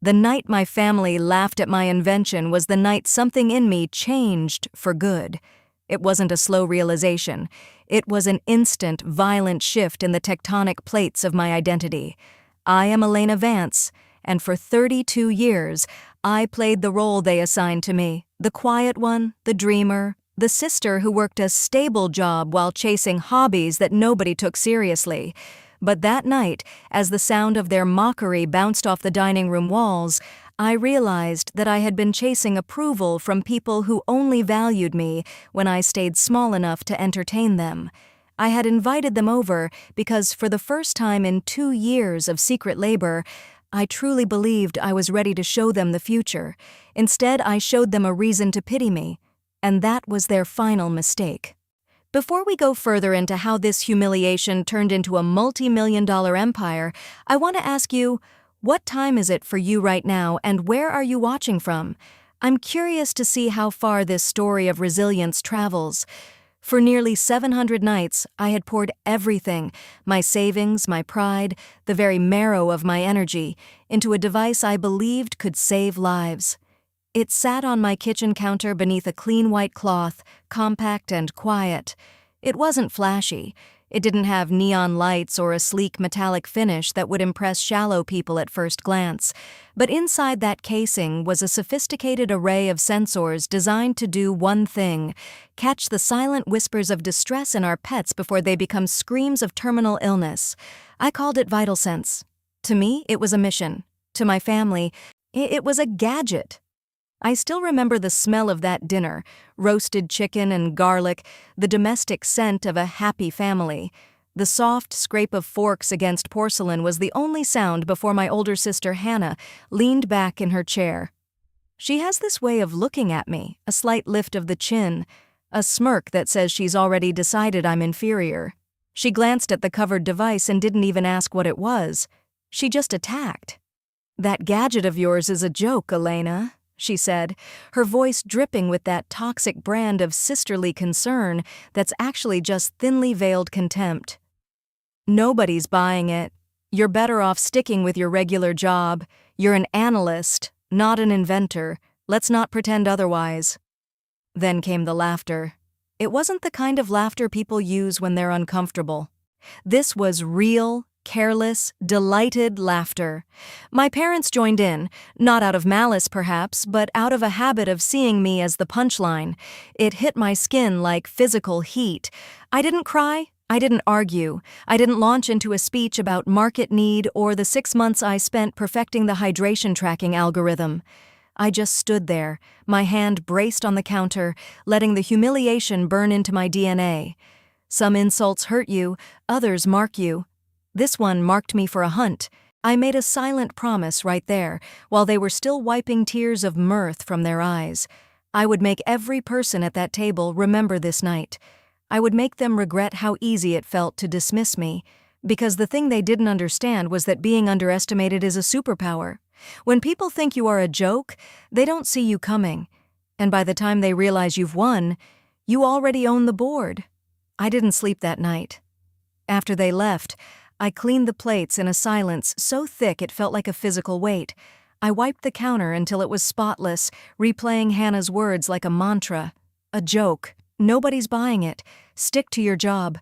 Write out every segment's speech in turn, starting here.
The night my family laughed at my invention was the night something in me changed for good. It wasn't a slow realization. It was an instant, violent shift in the tectonic plates of my identity. I am Elena Vance, and for 32 years, I played the role they assigned to me, the quiet one, the dreamer, the sister who worked a stable job while chasing hobbies that nobody took seriously. But that night, as the sound of their mockery bounced off the dining room walls, I realized that I had been chasing approval from people who only valued me when I stayed small enough to entertain them. I had invited them over because for the first time in 2 years of secret labor, I truly believed I was ready to show them the future. Instead, I showed them a reason to pity me, and that was their final mistake. Before we go further into how this humiliation turned into a multi-million-dollar empire, I want to ask you, what time is it for you right now, and where are you watching from? I'm curious to see how far this story of resilience travels. For nearly 700 nights, I had poured everything, my savings, my pride, the very marrow of my energy, into a device I believed could save lives. It sat on my kitchen counter beneath a clean white cloth, compact and quiet. It wasn't flashy. It didn't have neon lights or a sleek metallic finish that would impress shallow people at first glance. But inside that casing was a sophisticated array of sensors designed to do one thing: catch the silent whispers of distress in our pets before they become screams of terminal illness. I called it VitalSense. To me, it was a mission. To my family, it was a gadget. I still remember the smell of that dinner, roasted chicken and garlic, the domestic scent of a happy family. The soft scrape of forks against porcelain was the only sound before my older sister Hannah leaned back in her chair. She has this way of looking at me, a slight lift of the chin, a smirk that says she's already decided I'm inferior. She glanced at the covered device and didn't even ask what it was. She just attacked. "That gadget of yours is a joke, Elena," she said, her voice dripping with that toxic brand of sisterly concern that's actually just thinly veiled contempt. "Nobody's buying it. You're better off sticking with your regular job. You're an analyst, not an inventor. Let's not pretend otherwise." Then came the laughter. It wasn't the kind of laughter people use when they're uncomfortable. This was real, careless, delighted laughter. My parents joined in, not out of malice perhaps, but out of a habit of seeing me as the punchline. It hit my skin like physical heat. I didn't cry, I didn't argue, I didn't launch into a speech about market need or the 6 months I spent perfecting the hydration tracking algorithm. I just stood there, my hand braced on the counter, letting the humiliation burn into my DNA. Some insults hurt you, others mark you. This one marked me for a hunt. I made a silent promise right there, while they were still wiping tears of mirth from their eyes. I would make every person at that table remember this night. I would make them regret how easy it felt to dismiss me, because the thing they didn't understand was that being underestimated is a superpower. When people think you are a joke, they don't see you coming. And by the time they realize you've won, you already own the board. I didn't sleep that night. After they left, I cleaned the plates in a silence so thick it felt like a physical weight. I wiped the counter until it was spotless, replaying Hannah's words like a mantra. A joke. Nobody's buying it. Stick to your job.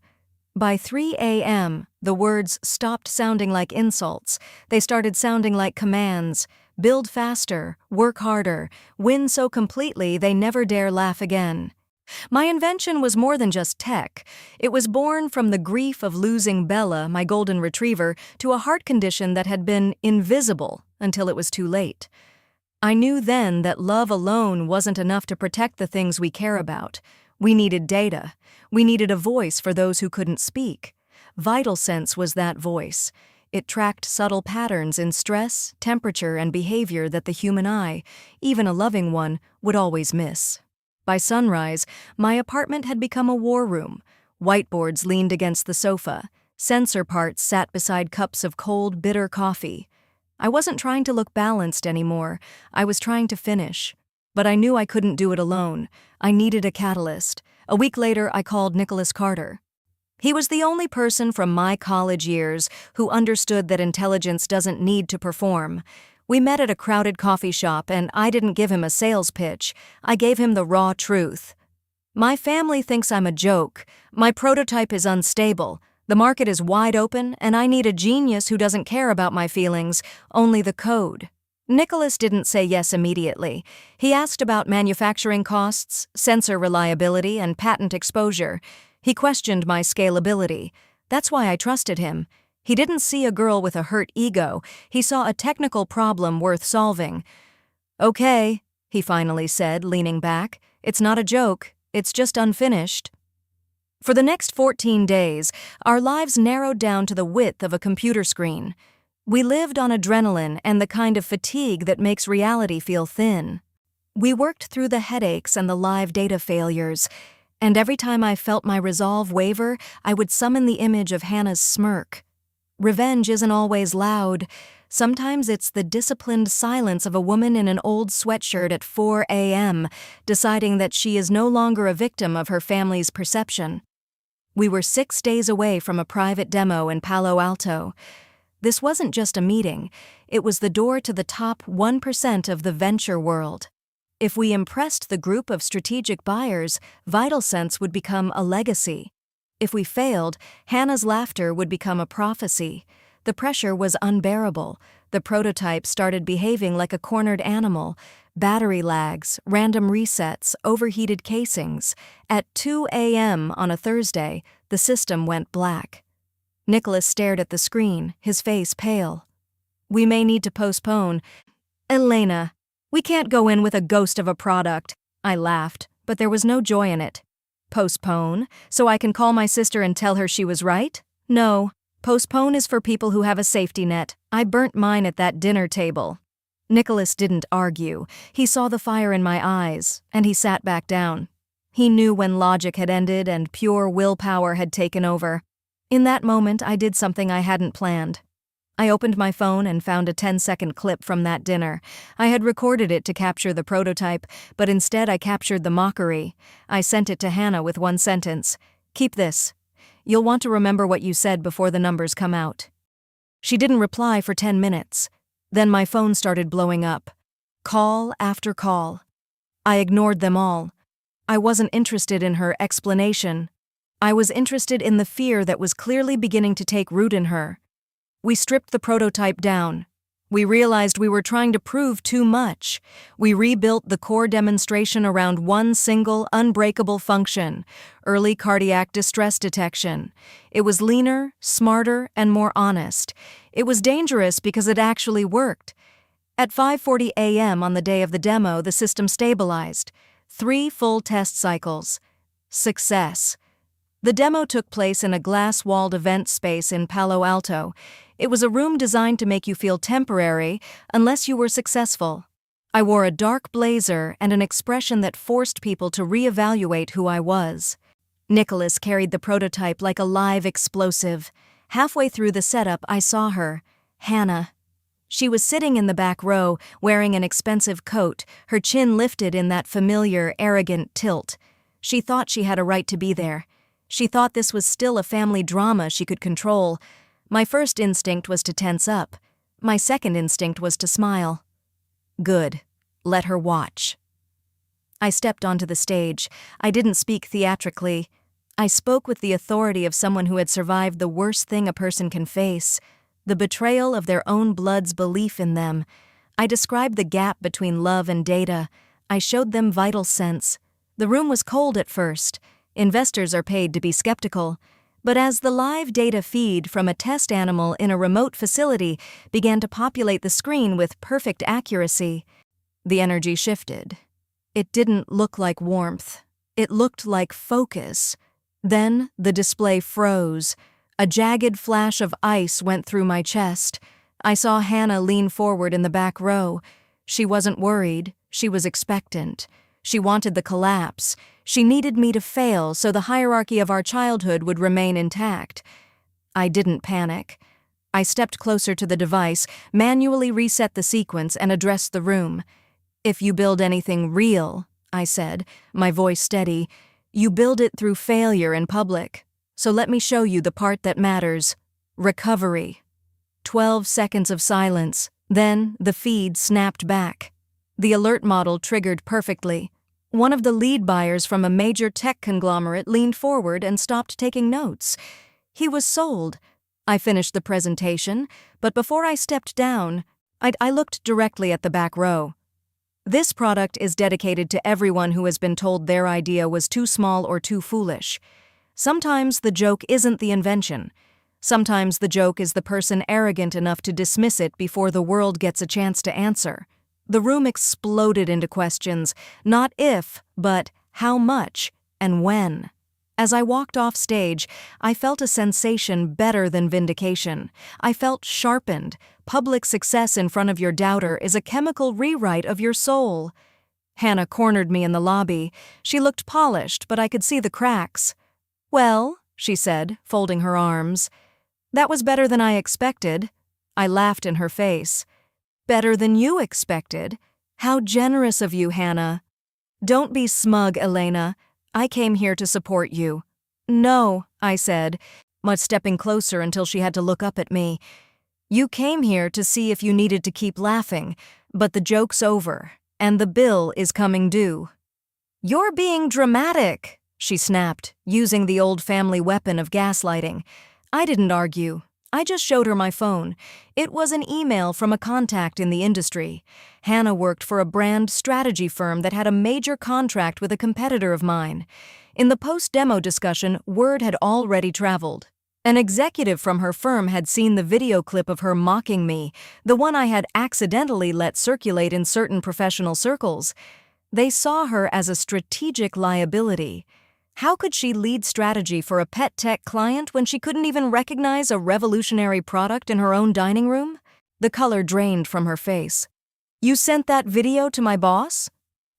By 3 a.m., the words stopped sounding like insults. They started sounding like commands. Build faster, work harder, win so completely they never dare laugh again. My invention was more than just tech. It was born from the grief of losing Bella, my golden retriever, to a heart condition that had been invisible until it was too late. I knew then that love alone wasn't enough to protect the things we care about. We needed data. We needed a voice for those who couldn't speak. VitalSense was that voice. It tracked subtle patterns in stress, temperature, and behavior that the human eye, even a loving one, would always miss. By sunrise, my apartment had become a war room. Whiteboards leaned against the sofa. Sensor parts sat beside cups of cold, bitter coffee. I wasn't trying to look balanced anymore. I was trying to finish. But I knew I couldn't do it alone. I needed a catalyst. A week later, I called Nicholas Carter. He was the only person from my college years who understood that intelligence doesn't need to perform. We met at a crowded coffee shop and I didn't give him a sales pitch. I gave him the raw truth. My family thinks I'm a joke. My prototype is unstable. The market is wide open and I need a genius who doesn't care about my feelings, only the code. Nicholas didn't say yes immediately. He asked about manufacturing costs, sensor reliability, and patent exposure. He questioned my scalability. That's why I trusted him. He didn't see a girl with a hurt ego. He saw a technical problem worth solving. "Okay," he finally said, leaning back. "It's not a joke. It's just unfinished." For the next 14 days, our lives narrowed down to the width of a computer screen. We lived on adrenaline and the kind of fatigue that makes reality feel thin. We worked through the headaches and the live data failures, and every time I felt my resolve waver, I would summon the image of Hannah's smirk. Revenge isn't always loud. Sometimes it's the disciplined silence of a woman in an old sweatshirt at 4 a.m., deciding that she is no longer a victim of her family's perception. We were 6 days away from a private demo in Palo Alto. This wasn't just a meeting, it was the door to the top 1% of the venture world. If we impressed the group of strategic buyers, VitalSense would become a legacy. If we failed, Hannah's laughter would become a prophecy. The pressure was unbearable. The prototype started behaving like a cornered animal. Battery lags, random resets, overheated casings. At 2 a.m. on a Thursday, the system went black. Nicholas stared at the screen, his face pale. "We may need to postpone." "Elena, we can't go in with a ghost of a product." I laughed, but there was no joy in it. "Postpone? So I can call my sister and tell her she was right? No. Postpone is for people who have a safety net. I burnt mine at that dinner table." Nicholas didn't argue. He saw the fire in my eyes, and he sat back down. He knew when logic had ended and pure willpower had taken over. In that moment, I did something I hadn't planned. I opened my phone and found a 10-second clip from that dinner. I had recorded it to capture the prototype, but instead I captured the mockery. I sent it to Hannah with one sentence. "Keep this. You'll want to remember what you said before the numbers come out." She didn't reply for 10 minutes. Then my phone started blowing up. Call after call. I ignored them all. I wasn't interested in her explanation. I was interested in the fear that was clearly beginning to take root in her. We stripped the prototype down. We realized we were trying to prove too much. We rebuilt the core demonstration around one single, unbreakable function: early cardiac distress detection. It was leaner, smarter, and more honest. It was dangerous because it actually worked. At 5:40 a.m. on the day of the demo, the system stabilized. 3 full test cycles. Success. The demo took place in a glass-walled event space in Palo Alto. It was a room designed to make you feel temporary unless you were successful. I wore a dark blazer and an expression that forced people to reevaluate who I was. Nicholas carried the prototype like a live explosive. Halfway through the setup, I saw her, Hannah. She was sitting in the back row, wearing an expensive coat, her chin lifted in that familiar, arrogant tilt. She thought she had a right to be there. She thought this was still a family drama she could control. My first instinct was to tense up. My second instinct was to smile. Good. Let her watch. I stepped onto the stage. I didn't speak theatrically. I spoke with the authority of someone who had survived the worst thing a person can face, the betrayal of their own blood's belief in them. I described the gap between love and data. I showed them VitalSense. The room was cold at first. Investors are paid to be skeptical. But as the live data feed from a test animal in a remote facility began to populate the screen with perfect accuracy, the energy shifted. It didn't look like warmth. It looked like focus. Then the display froze. A jagged flash of ice went through my chest. I saw Hannah lean forward in the back row. She wasn't worried. She was expectant. She wanted the collapse. She needed me to fail so the hierarchy of our childhood would remain intact. I didn't panic. I stepped closer to the device, manually reset the sequence, and addressed the room. "If you build anything real," I said, my voice steady, "you build it through failure in public. So let me show you the part that matters. Recovery." 12 seconds of silence. Then the feed snapped back. The alert model triggered perfectly. One of the lead buyers from a major tech conglomerate leaned forward and stopped taking notes. He was sold. I finished the presentation, but before I stepped down, I looked directly at the back row. This product is dedicated to everyone who has been told their idea was too small or too foolish. Sometimes the joke isn't the invention. Sometimes the joke is the person arrogant enough to dismiss it before the world gets a chance to answer. The room exploded into questions, not if, but how much and when. As I walked off stage, I felt a sensation better than vindication. I felt sharpened. Public success in front of your doubter is a chemical rewrite of your soul. Hannah cornered me in the lobby. She looked polished, but I could see the cracks. "Well," she said, folding her arms. "That was better than I expected." I laughed in her face. "Better than you expected? How generous of you, Hannah." "Don't be smug, Elena. I came here to support you." "No," I said, much stepping closer until she had to look up at me. "You came here to see if you needed to keep laughing, but the joke's over, and the bill is coming due." "You're being dramatic," she snapped, using the old family weapon of gaslighting. I didn't argue. I just showed her my phone. It was an email from a contact in the industry. Hannah worked for a brand strategy firm that had a major contract with a competitor of mine. In the post-demo discussion, word had already traveled. An executive from her firm had seen the video clip of her mocking me, the one I had accidentally let circulate in certain professional circles. They saw her as a strategic liability. How could she lead strategy for a pet tech client when she couldn't even recognize a revolutionary product in her own dining room? The color drained from her face. "You sent that video to my boss?"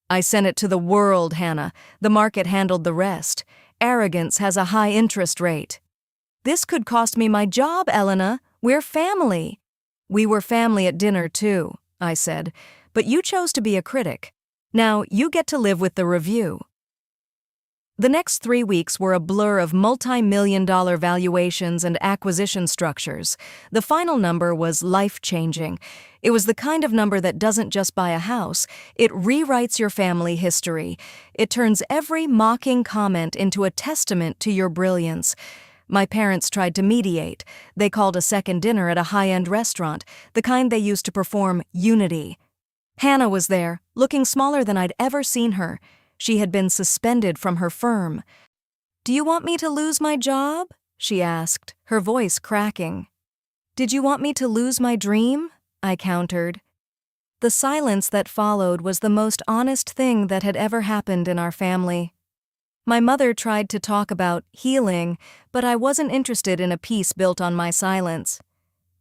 "I sent it to the world, Hannah. The market handled the rest. Arrogance has a high interest rate." "This could cost me my job, Elena. We're family." "We were family at dinner, too," I said, "but you chose to be a critic. Now you get to live with the review." The next 3 weeks were a blur of multi-million-dollar valuations and acquisition structures. The final number was life-changing. It was the kind of number that doesn't just buy a house, it rewrites your family history. It turns every mocking comment into a testament to your brilliance. My parents tried to mediate. They called a second dinner at a high-end restaurant, the kind they used to perform Unity. Hannah was there, looking smaller than I'd ever seen her. She had been suspended from her firm. "Do you want me to lose my job?" she asked, her voice cracking. "Did you want me to lose my dream?" I countered. The silence that followed was the most honest thing that had ever happened in our family. My mother tried to talk about healing, but I wasn't interested in a peace built on my silence.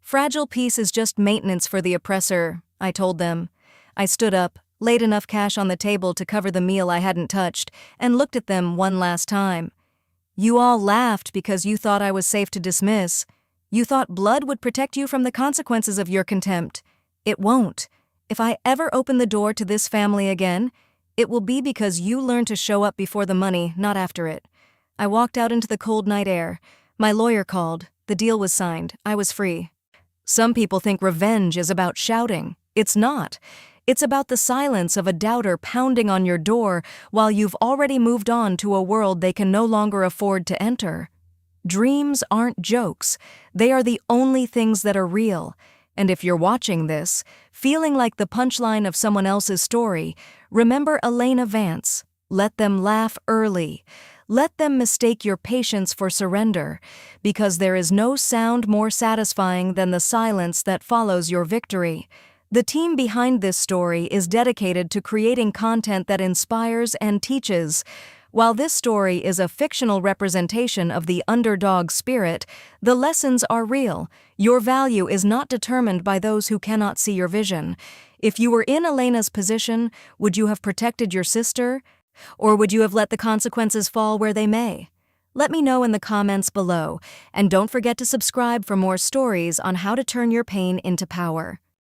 "Fragile peace is just maintenance for the oppressor," I told them. I stood up, laid enough cash on the table to cover the meal I hadn't touched, and looked at them one last time. "You all laughed because you thought I was safe to dismiss. You thought blood would protect you from the consequences of your contempt. It won't. If I ever open the door to this family again, it will be because you learned to show up before the money, not after it." I walked out into the cold night air. My lawyer called. The deal was signed. I was free. Some people think revenge is about shouting. It's not. It's about the silence of a doubter pounding on your door while you've already moved on to a world they can no longer afford to enter. Dreams aren't jokes. They are the only things that are real. And if you're watching this, feeling like the punchline of someone else's story, remember Elena Vance. Let them laugh early. Let them mistake your patience for surrender, because there is no sound more satisfying than the silence that follows your victory. The team behind this story is dedicated to creating content that inspires and teaches. While this story is a fictional representation of the underdog spirit, the lessons are real. Your value is not determined by those who cannot see your vision. If you were in Elena's position, would you have protected your sister? Or would you have let the consequences fall where they may? Let me know in the comments below, and don't forget to subscribe for more stories on how to turn your pain into power.